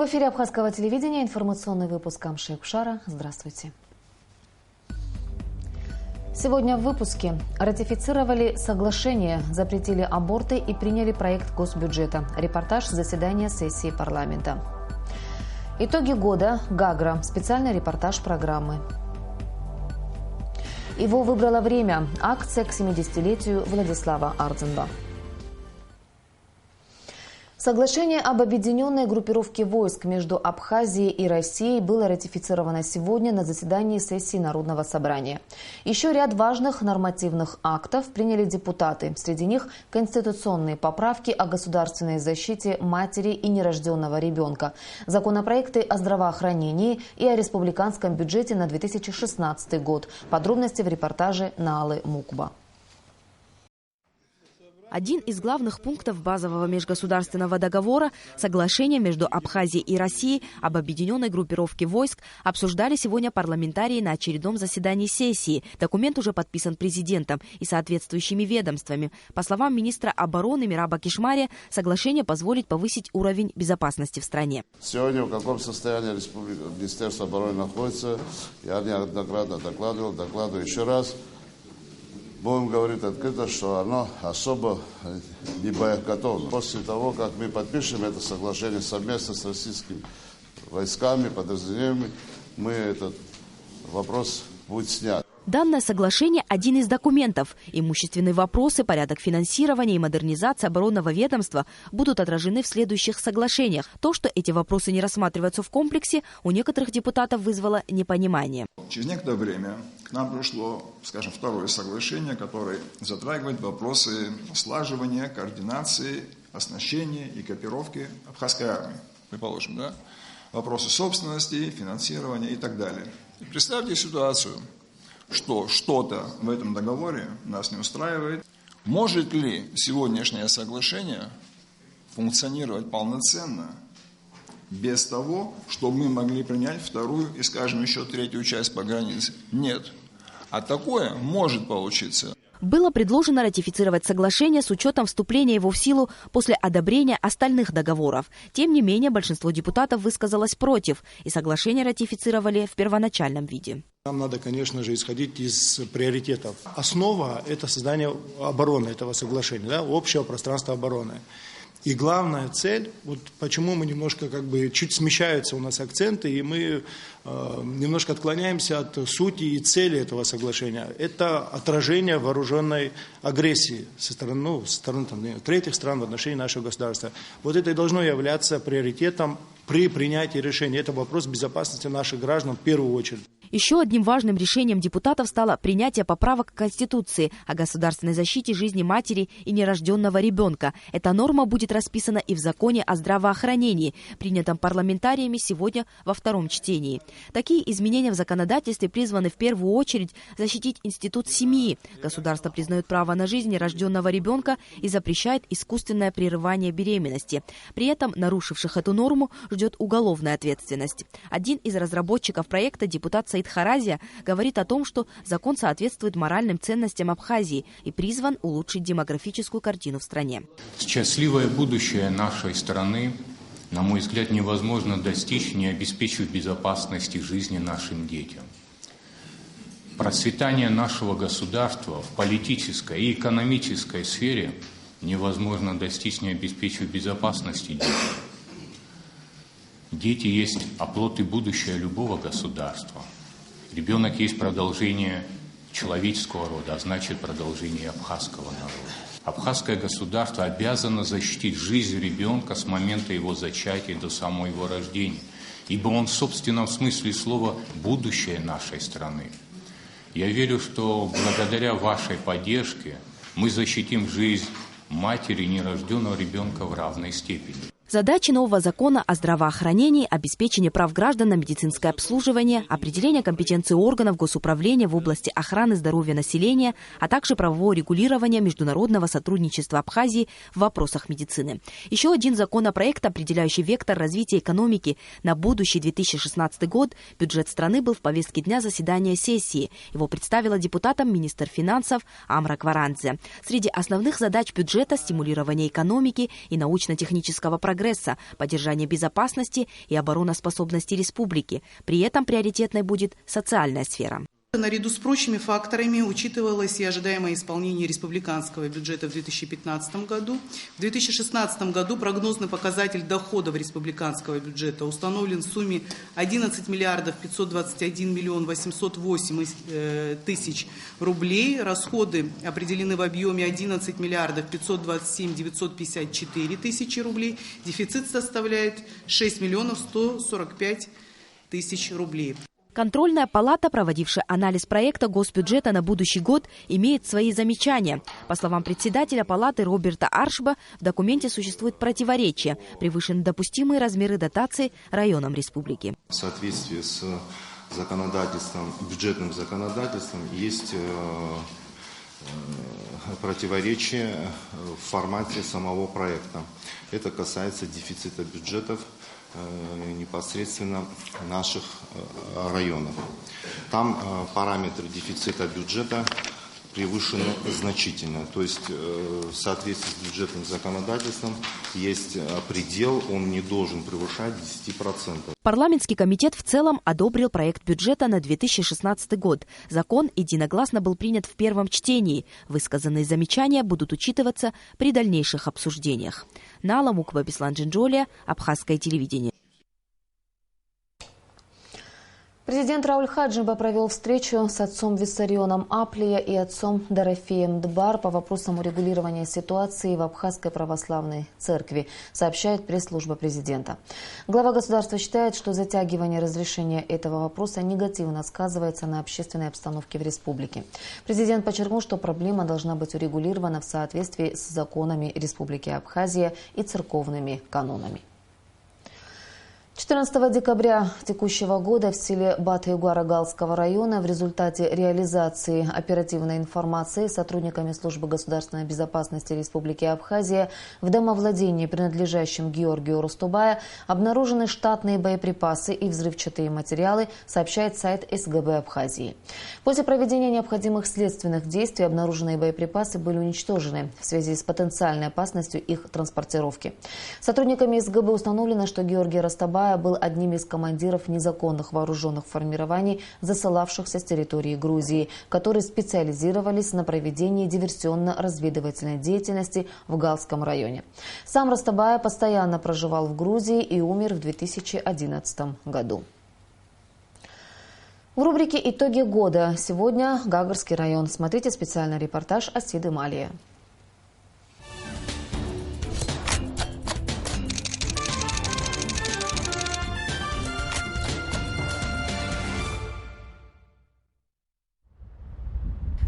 В эфире Абхазского телевидения информационный выпуск Амшек Шара. Здравствуйте. Сегодня в выпуске ратифицировали соглашение, запретили аборты и приняли проект госбюджета. Репортаж заседания сессии парламента. Итоги года. Гагра. Специальный репортаж программы. Его выбрало время. Акция к 70-летию Владислава Ардзенба. Соглашение об объединенной группировке войск между Абхазией и Россией было ратифицировано сегодня на заседании сессии Народного собрания. Еще ряд важных нормативных актов приняли депутаты. Среди них конституционные поправки о государственной защите матери и нерожденного ребенка, законопроекты о здравоохранении и о республиканском бюджете на 2016 год. Подробности в репортаже Наалы Мукба. Один из главных пунктов базового межгосударственного договора – соглашение между Абхазией и Россией об объединенной группировке войск – обсуждали сегодня парламентарии на очередном заседании сессии. Документ уже подписан президентом и соответствующими ведомствами. По словам министра обороны Мираба Кишмария, соглашение позволит повысить уровень безопасности в стране. Сегодня в каком состоянии Министерство обороны находится, я неоднократно докладываю еще раз. Будем говорить открыто, что оно особо не боеготовно. После того, как мы подпишем это соглашение совместно с российскими войсками, подразделениями, этот вопрос будет снят. Данное соглашение – один из документов. Имущественные вопросы, порядок финансирования и модернизация оборонного ведомства будут отражены в следующих соглашениях. То, что эти вопросы не рассматриваются в комплексе, у некоторых депутатов вызвало непонимание. Через некоторое время к нам пришло, скажем, второе соглашение, которое затрагивает вопросы слаживания, координации, оснащения и экипировки абхазской армии, предположим, да? Вопросы собственности, финансирования и так далее. И представьте ситуацию, что что-то в этом договоре нас не устраивает. Может ли сегодняшнее соглашение функционировать полноценно без того, чтобы мы могли принять вторую и, скажем, еще третью часть по границе? Нет. А такое может получиться. Было предложено ратифицировать соглашение с учетом вступления его в силу после одобрения остальных договоров. Тем не менее, большинство депутатов высказалось против, и соглашение ратифицировали в первоначальном виде. Нам надо, конечно же, исходить из приоритетов. Основа – это создание обороны этого соглашения, да, общего пространства обороны. И главная цель, вот почему мы немножко чуть смещаются у нас акценты, и мы немножко отклоняемся от сути и цели этого соглашения. Это отражение вооруженной агрессии со стороны третьих стран в отношении нашего государства. Вот это и должно являться приоритетом при принятии решения. Это вопрос безопасности наших граждан в первую очередь. Еще одним важным решением депутатов стало принятие поправок к Конституции о государственной защите жизни матери и нерожденного ребенка. Эта норма будет расписана и в законе о здравоохранении, принятом парламентариями сегодня во втором чтении. Такие изменения в законодательстве призваны в первую очередь защитить институт семьи. Государство признает право на жизнь нерожденного ребенка и запрещает искусственное прерывание беременности. При этом нарушивших эту норму ждет уголовная ответственность. Один из разработчиков проекта, депутат Саид Харазия, говорит о том, что закон соответствует моральным ценностям Абхазии и призван улучшить демографическую картину в стране. Счастливое будущее нашей страны, на мой взгляд, невозможно достичь, не обеспечив безопасности жизни нашим детям. Процветание нашего государства в политической и экономической сфере невозможно достичь, не обеспечив безопасности детям. Дети есть оплот и будущее любого государства. Ребенок есть продолжение человеческого рода, а значит продолжение абхазского народа. Абхазское государство обязано защитить жизнь ребенка с момента его зачатия до самого его рождения, ибо он в собственном смысле слова будущее нашей страны. Я верю, что благодаря вашей поддержке мы защитим жизнь матери и нерожденного ребенка в равной степени. Задачи нового закона о здравоохранении, обеспечение прав граждан на медицинское обслуживание, определение компетенции органов госуправления в области охраны здоровья населения, а также правовое регулирование международного сотрудничества Абхазии в вопросах медицины. Еще один законопроект, определяющий вектор развития экономики на будущий 2016 год, бюджет страны, был в повестке дня заседания сессии. Его представила депутатам министр финансов Амра Кваранзе. Среди основных задач бюджета – стимулирование экономики и научно-технического прогресса, прогресса, поддержания безопасности и обороноспособности республики. При этом приоритетной будет социальная сфера. Наряду с прочими факторами учитывалось и ожидаемое исполнение республиканского бюджета в 2015 году. В 2016 году прогнозный показатель доходов республиканского бюджета установлен в сумме 11 миллиардов 521 миллион 808 тысяч рублей. Расходы определены в объеме 11 миллиардов 527 954 тысячи рублей. Дефицит составляет 6 миллионов 145 тысяч рублей. Контрольная палата, проводившая анализ проекта госбюджета на будущий год, имеет свои замечания. По словам председателя палаты Роберта Аршба, в документе существует противоречие. Превышены допустимые размеры дотаций районам республики. В соответствии с законодательством, бюджетным законодательством есть противоречие в формате самого проекта. Это касается дефицита бюджетов непосредственно наших районов. Там параметры дефицита бюджета превышены значительно. То есть в соответствии с бюджетным законодательством есть предел, он не должен превышать 10%. Парламентский комитет в целом одобрил проект бюджета на 2016 год. Закон единогласно был принят в первом чтении. Высказанные замечания будут учитываться при дальнейших обсуждениях. Нала Мукба Беслан-Джинджолия, Абхазское телевидение. Президент Рауль Хаджиба провел встречу с отцом Виссарионом Аплия и отцом Дорофеем Дбар по вопросам урегулирования ситуации в Абхазской православной церкви, сообщает пресс-служба президента. Глава государства считает, что затягивание разрешения этого вопроса негативно сказывается на общественной обстановке в республике. Президент подчеркнул, что проблема должна быть урегулирована в соответствии с законами Республики Абхазия и церковными канонами. 14 декабря текущего года в селе Бат-Югара Галского района в результате реализации оперативной информации сотрудниками Службы государственной безопасности Республики Абхазия в домовладении, принадлежащем Георгию Рустубая, обнаружены штатные боеприпасы и взрывчатые материалы, сообщает сайт СГБ Абхазии. После проведения необходимых следственных действий обнаруженные боеприпасы были уничтожены в связи с потенциальной опасностью их транспортировки. Сотрудниками СГБ установлено, что Георгий Рустубай был одним из командиров незаконных вооруженных формирований, засылавшихся с территории Грузии, которые специализировались на проведении диверсионно-разведывательной деятельности в Галском районе. Сам Рустубай постоянно проживал в Грузии и умер в 2011 году. В рубрике «Итоги года» сегодня Гагарский район. Смотрите специальный репортаж Асиды Малия.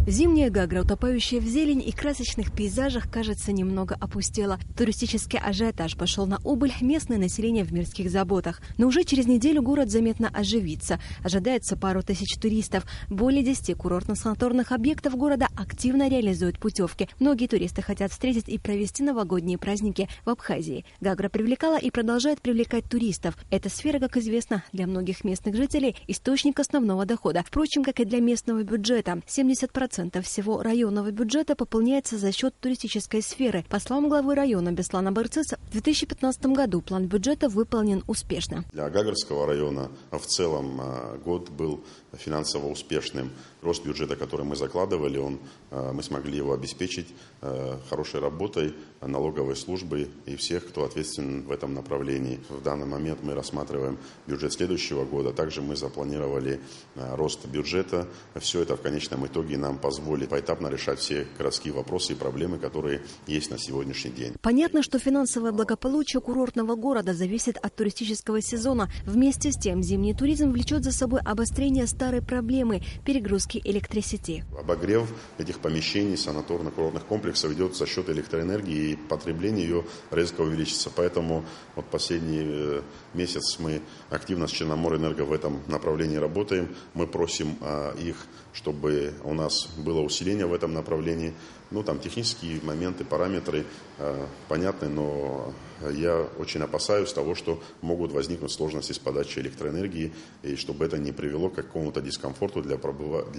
Зимняя Гагра, утопающая в зелень и красочных пейзажах, кажется, немного опустела. Туристический ажиотаж пошел на убыль, местное население в мирских заботах. Но уже через неделю город заметно оживится. Ожидается пару тысяч туристов. Более 10 курортно-санаторных объектов города активно реализуют путевки. Многие туристы хотят встретить и провести новогодние праздники в Абхазии. Гагра привлекала и продолжает привлекать туристов. Эта сфера, как известно, для многих местных жителей источник основного дохода. Впрочем, как и для местного бюджета. 70% всего районного бюджета пополняется за счет туристической сферы. По словам главы района Беслана Барцыса, в 2015 году план бюджета выполнен успешно. Для Гагарского района в целом год был финансово успешным. Рост бюджета, который мы закладывали, мы смогли его обеспечить хорошей работой налоговой службы и всех, кто ответственен в этом направлении. В данный момент мы рассматриваем бюджет следующего года. Также мы запланировали рост бюджета. Все это в конечном итоге нам позволит поэтапно решать все городские вопросы и проблемы, которые есть на сегодняшний день. Понятно, что финансовое благополучие курортного города зависит от туристического сезона. Вместе с тем, зимний туризм влечет за собой обострение старой проблемы – перегрузки электросети. Обогрев этих помещений, санаторно-курортных комплексов идет за счет электроэнергии, и потребление ее резко увеличится. Поэтому вот последний месяц мы активно с Черноморэнерго в этом направлении работаем. Мы просим их, чтобы у нас было усиление в этом направлении. Там технические моменты, параметры понятны, но я очень опасаюсь того, что могут возникнуть сложности с подачей электроэнергии, и чтобы это не привело к какому-то дискомфорту для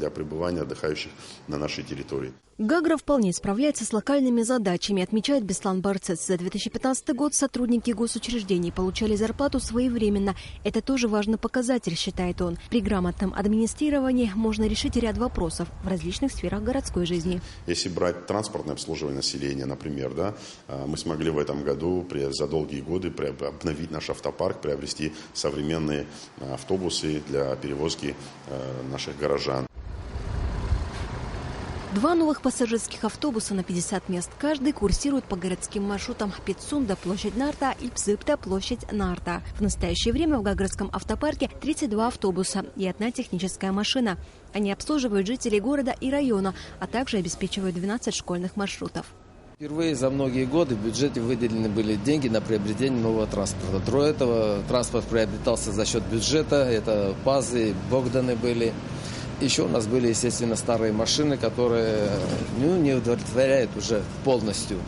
пребывания отдыхающих на нашей территории. Гагра вполне справляется с локальными задачами, отмечает Беслан Барцец. За 2015 год сотрудники госучреждений получали зарплату своевременно. Это тоже важный показатель, считает он. При грамотном администрировании можно решить ряд вопросов в различных сферах городской жизни. Если брать транспортное обслуживание населения, например, да, мы смогли в этом году за долгие годы обновить наш автопарк, приобрести современные автобусы для перевозки наших горожан. 2 новых пассажирских автобуса на 50 мест. Каждый курсирует по городским маршрутам Пицунда, площадь Нарта и Пзыпта, площадь Нарта. В настоящее время в Гагрском автопарке 32 автобуса и 1 техническая машина. Они обслуживают жителей города и района, а также обеспечивают 12 школьных маршрутов. Впервые за многие годы в бюджете выделены были деньги на приобретение нового транспорта. До этого транспорт приобретался за счет бюджета, это ПАЗы, Богданы были. Еще у нас были, естественно, старые машины, которые не удовлетворяют уже полностью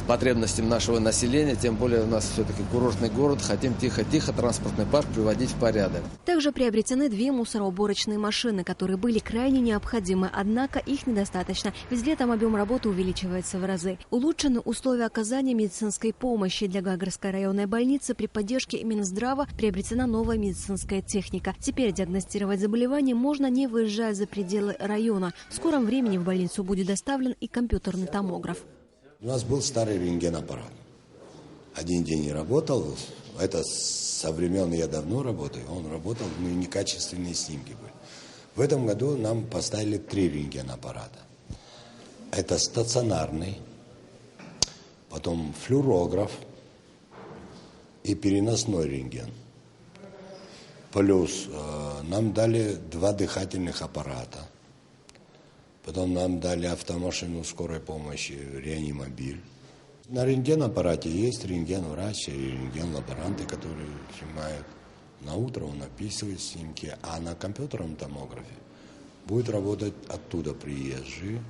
потребностям нашего населения. Тем более у нас все-таки курортный город. Хотим тихо-тихо транспортный парк приводить в порядок. Также приобретены 2 мусороуборочные машины, которые были крайне необходимы. Однако их недостаточно, ведь летом объем работы увеличивается в разы. Улучшены условия оказания медицинской помощи. Для Гагрской районной больницы при поддержке Минздрава приобретена новая медицинская техника. Теперь диагностировать заболевания можно, не выезжая за пределы района. В скором времени в больницу будет доставлен и компьютерный томограф. У нас был старый рентгенаппарат. 1 день не работал. Это со времен я давно работаю. Он работал, но некачественные снимки были. В этом году нам поставили 3 рентгенаппарата. Это стационарный, потом флюорограф и переносной рентген. Плюс нам дали 2 дыхательных аппарата. Потом нам дали автомашину скорой помощи, реанимобиль. На рентгенаппарате есть рентген-врач и рентген-лаборанты, которые снимают. На утро он описывает снимки, а на компьютерном томографе будет работать оттуда приезжие.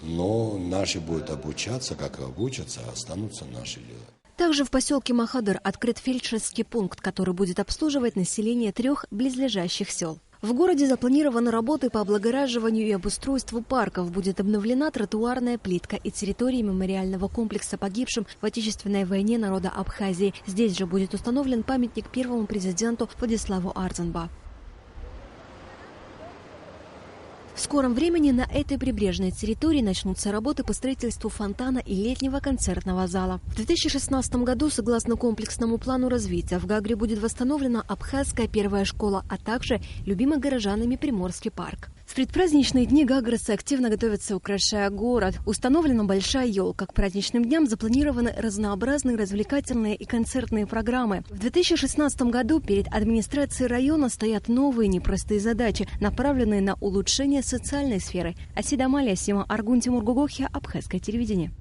Но наши будут обучаться, как обучатся, останутся наши дела. Также в поселке Махадыр открыт фельдшерский пункт, который будет обслуживать население 3 близлежащих сел. В городе запланированы работы по облагораживанию и обустройству парков. Будет обновлена тротуарная плитка и территория мемориального комплекса погибшим в Отечественной войне народа Абхазии. Здесь же будет установлен памятник первому президенту Владиславу Ардзенба. В скором времени на этой прибрежной территории начнутся работы по строительству фонтана и летнего концертного зала. В 2016 году, согласно комплексному плану развития, в Гагре будет восстановлена Абхазская первая школа, а также любимый горожанами Приморский парк. В предпраздничные дни гагрцы активно готовятся, украшая город. Установлена большая елка. К праздничным дням запланированы разнообразные развлекательные и концертные программы. В 2016 году перед администрацией района стоят новые непростые задачи, направленные на улучшение социальной сферы. Асида Амалия, Сима Аргун, Тимур Гугохия, Абхазское телевидение.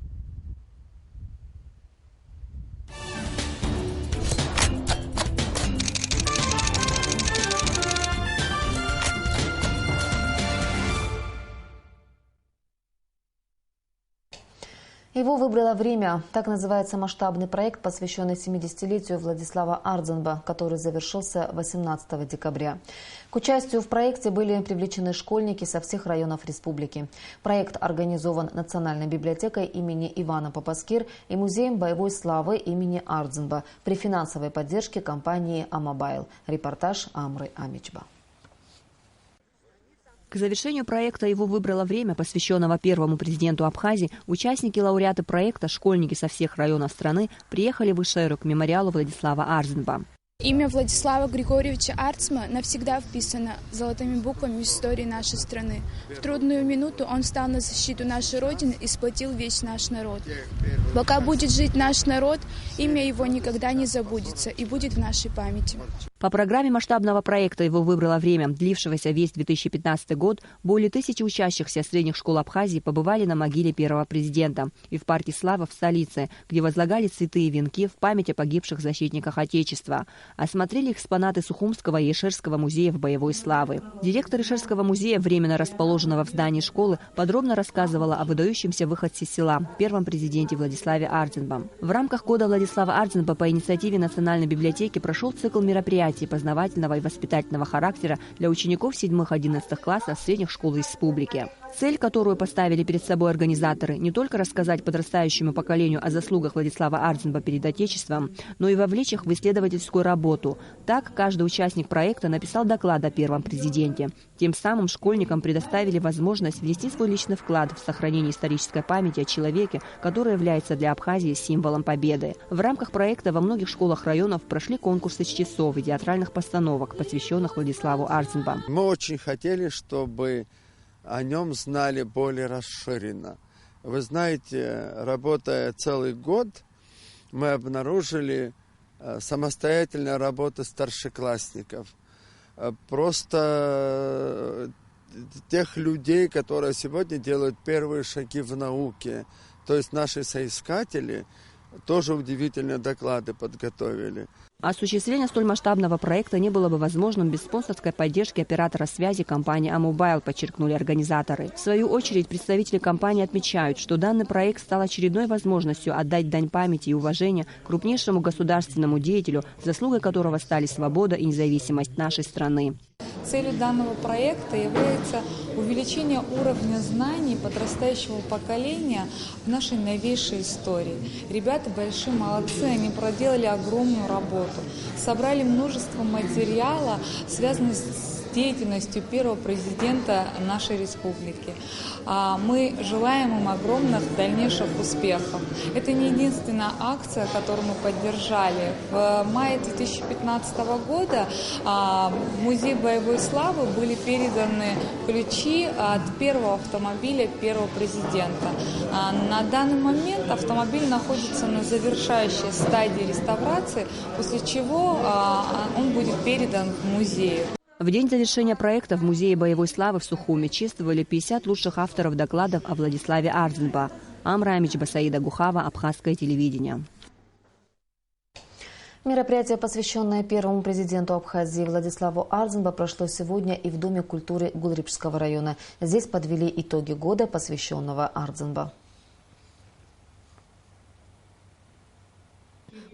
Его выбрало время. Так называется масштабный проект, посвященный 70-летию Владислава Ардзенба, который завершился 18 декабря. К участию в проекте были привлечены школьники со всех районов республики. Проект организован Национальной библиотекой имени Ивана Попаскир и Музеем боевой славы имени Ардзенба при финансовой поддержке компании «Амобайл». Репортаж Амры Амичба. К завершению проекта его выбрало время, посвященного первому президенту Абхазии. Участники, лауреаты проекта, школьники со всех районов страны приехали в Ишеру к мемориалу Владислава Ардзенба. Имя Владислава Григорьевича Ардзенба навсегда вписано золотыми буквами в истории нашей страны. В трудную минуту он встал на защиту нашей Родины и сплотил весь наш народ. Пока будет жить наш народ, имя его никогда не забудется и будет в нашей памяти. По программе масштабного проекта его выбрало время, длившегося весь 2015 год, более 1000 учащихся средних школ Абхазии побывали на могиле первого президента и в парке «Слава» в столице, где возлагали цветы и венки в память о погибших защитниках Отечества. Осмотрели экспонаты Сухумского и Ишерского музеев боевой славы. Директор Ишерского музея, временно расположенного в здании школы, подробно рассказывала о выдающемся выходце из села, первом президенте Владиславе Ардзенба. В рамках года Владислава Ардзенба по инициативе Национальной библиотеки прошел цикл мероприятий познавательного и воспитательного характера для учеников 7-11 классов средних школ республики. Цель, которую поставили перед собой организаторы, не только рассказать подрастающему поколению о заслугах Владислава Ардзинба перед Отечеством, но и вовлечь их в исследовательскую работу. Так, каждый участник проекта написал доклад о первом президенте. Тем самым школьникам предоставили возможность внести свой личный вклад в сохранение исторической памяти о человеке, который является для Абхазии символом победы. В рамках проекта во многих школах районов прошли конкурсы чтецов и театральных постановок, посвященных Владиславу Ардзинба. Мы очень хотели, чтобы о нем знали более расширенно. Вы знаете, работая целый год, мы обнаружили самостоятельную работу старшеклассников. Просто тех людей, которые сегодня делают первые шаги в науке. То есть наши соискатели тоже удивительные доклады подготовили. Осуществление столь масштабного проекта не было бы возможным без спонсорской поддержки оператора связи компании Амобайл, подчеркнули организаторы. В свою очередь, представители компании отмечают, что данный проект стал очередной возможностью отдать дань памяти и уважения крупнейшему государственному деятелю, заслугой которого стали свобода и независимость нашей страны. Целью данного проекта является увеличение уровня знаний подрастающего поколения в нашей новейшей истории. Ребята большие молодцы, они проделали огромную работу. Собрали множество материала, связанных с деятельностью первого президента нашей республики. Мы желаем им огромных дальнейших успехов. Это не единственная акция, которую мы поддержали. В мае 2015 года в Музей боевой славы были переданы ключи от первого автомобиля первого президента. На данный момент автомобиль находится на завершающей стадии реставрации, после чего он будет передан в музей. В день завершения проекта в Музее боевой славы в Сухуми чествовали 50 лучших авторов докладов о Владиславе Ардзинба. Амра Амичба, Саида Гухава, Абхазское телевидение. Мероприятие, посвященное первому президенту Абхазии Владиславу Ардзинба, прошло сегодня и в Доме культуры Гулрипского района. Здесь подвели итоги года, посвященного Ардзинба.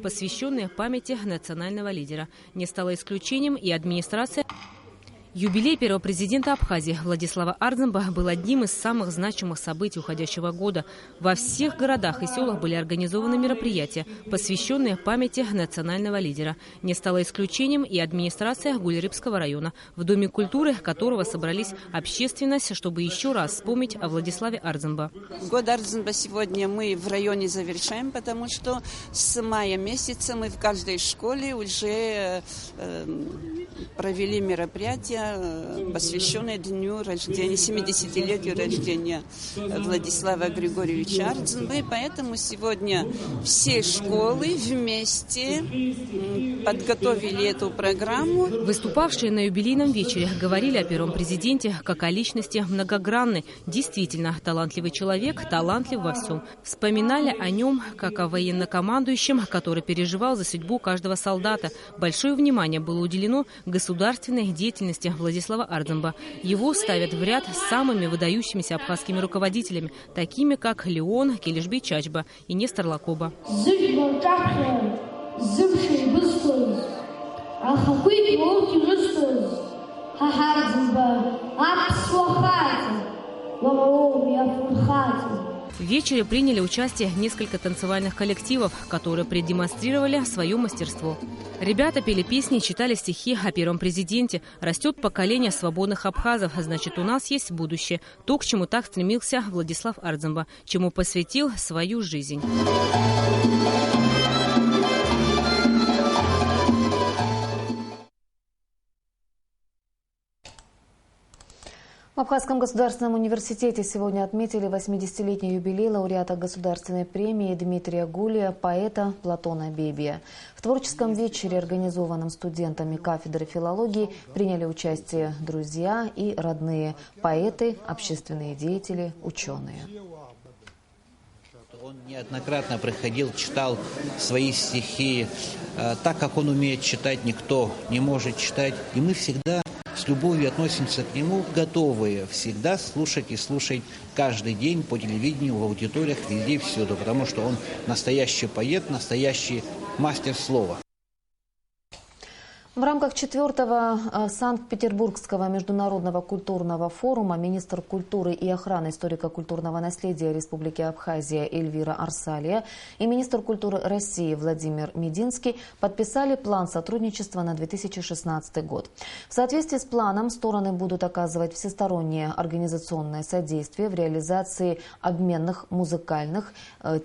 Посвященная памяти национального лидера. Не стала исключением и администрация. Юбилей первого президента Абхазии Владислава Ардзинба был одним из самых значимых событий уходящего года. Во всех городах и селах были организованы мероприятия, посвященные памяти национального лидера. Не стала исключением и администрация Гулрипского района, в Доме культуры которого собрались общественность, чтобы еще раз вспомнить о Владиславе Ардзинба. Год Ардзинба сегодня мы в районе завершаем, потому что с мая месяца мы в каждой школе уже провели мероприятия, посвященные дню рождения, 70-летию рождения Владислава Григорьевича Ардзинба. И поэтому сегодня все школы вместе подготовили эту программу. Выступавшие на юбилейном вечере говорили о первом президенте как о личности многогранной. Действительно, талантливый человек, талантлив во всем. Вспоминали о нем как о военнокомандующем, который переживал за судьбу каждого солдата. Большое внимание было уделено государственной деятельности Владислава Ардзинба. Его ставят в ряд с самыми выдающимися абхазскими руководителями, такими как Леон Келешбей Чачба и Нестор Лакоба. В вечере приняли участие несколько танцевальных коллективов, которые продемонстрировали свое мастерство. Ребята пели песни и читали стихи о первом президенте. Растет поколение свободных абхазов, значит, у нас есть будущее. То, к чему так стремился Владислав Ардзинба, чему посвятил свою жизнь. В Абхазском государственном университете сегодня отметили 80-летний юбилей лауреата государственной премии Дмитрия Гулия, поэта Платона Бебия. В творческом вечере, организованном студентами кафедры филологии, приняли участие друзья и родные, поэты, общественные деятели, ученые. Он неоднократно приходил, читал свои стихи. Так как он умеет читать, никто не может читать. И мы всегда с любовью относимся к нему, готовые всегда слушать и слушать каждый день по телевидению, в аудиториях, везде и всюду. Потому что он настоящий поэт, настоящий мастер слова. В рамках 4-го Санкт-Петербургского международного культурного форума министр культуры и охраны историко-культурного наследия Республики Абхазия Эльвира Арсалия и министр культуры России Владимир Мединский подписали план сотрудничества на 2016 год. В соответствии с планом стороны будут оказывать всестороннее организационное содействие в реализации обменных музыкальных,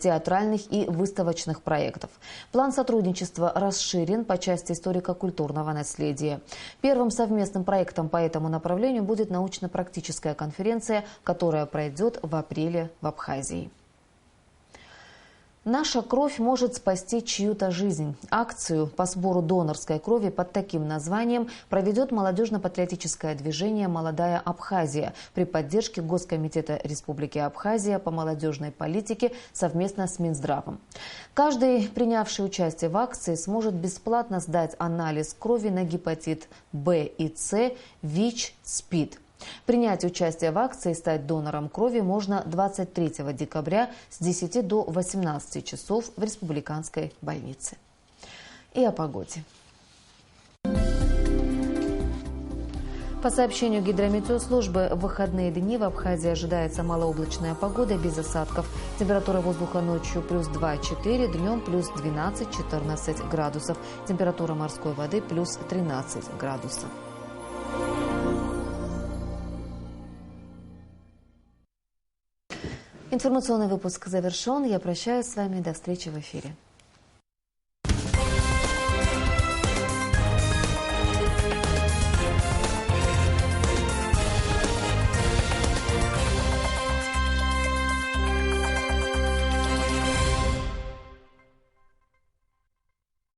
театральных и выставочных проектов. План сотрудничества расширен по части историко-культурного наследия. Первым совместным проектом по этому направлению будет научно-практическая конференция, которая пройдет в апреле в Абхазии. «Наша кровь может спасти чью-то жизнь». Акцию по сбору донорской крови под таким названием проведет молодежно-патриотическое движение «Молодая Абхазия» при поддержке Госкомитета Республики Абхазия по молодежной политике совместно с Минздравом. Каждый, принявший участие в акции, сможет бесплатно сдать анализ крови на гепатит В и С, ВИЧ, СПИД. Принять участие в акции и стать донором крови можно 23 декабря с 10 до 18 часов в республиканской больнице. И о погоде. По сообщению гидрометеослужбы, в выходные дни в Абхазии ожидается малооблачная погода без осадков. Температура воздуха ночью плюс 2-4, днем плюс 12-14 градусов. Температура морской воды плюс 13 градусов. Информационный выпуск завершен. Я прощаюсь с вами. До встречи в эфире.